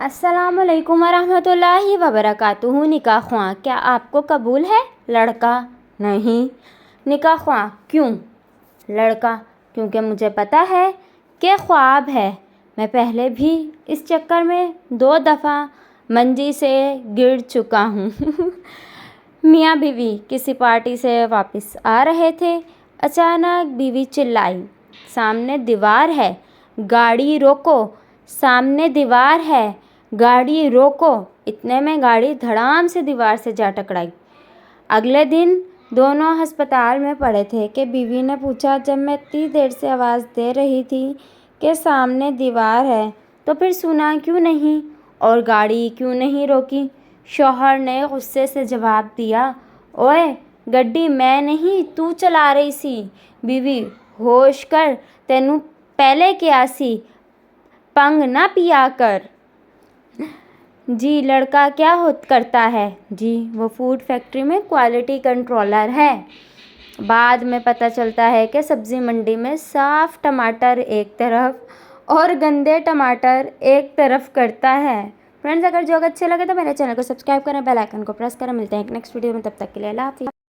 अस्सलाम वालेकुम वरहमतुल्लाहि वबरकातुहू। निकाह ख्वाह क्या आपको कबूल है? लड़का: नहीं। निकाह ख्वाह: क्यों? लड़का: क्योंकि मुझे पता है कि ख्वाब है। मैं पहले भी इस चक्कर में 2 दफ़ा मंजी से गिर चुका हूँ। मियाँ बीवी किसी पार्टी से वापस आ रहे थे। अचानक बीवी चिल्लाई, सामने दीवार है, गाड़ी रोको। सामने दीवार है, गाड़ी रोको। इतने में गाड़ी धड़ाम से दीवार से जा टकराई। अगले दिन दोनों अस्पताल में पड़े थे कि बीवी ने पूछा, जब मैं इतनी देर से आवाज़ दे रही थी कि सामने दीवार है तो फिर सुना क्यों नहीं और गाड़ी क्यों नहीं रोकी? शौहर ने गुस्से से जवाब दिया, ओए गड्डी मैं नहीं तू चला रही सी। बीवी: होश कर, तेनू पहले क्या सी, पंग ना पिया कर। जी लड़का क्या करता है? जी वो फूड फैक्ट्री में क्वालिटी कंट्रोलर है। बाद में पता चलता है कि सब्ज़ी मंडी में साफ़ टमाटर एक तरफ और गंदे टमाटर एक तरफ करता है। फ्रेंड्स, अगर जो अच्छे लगे तो मेरे चैनल को सब्सक्राइब करें, बेल आइकन को प्रेस करें। मिलते हैं एक नेक्स्ट वीडियो में, तब तक के लिए अल्लाह हाफ़िज़।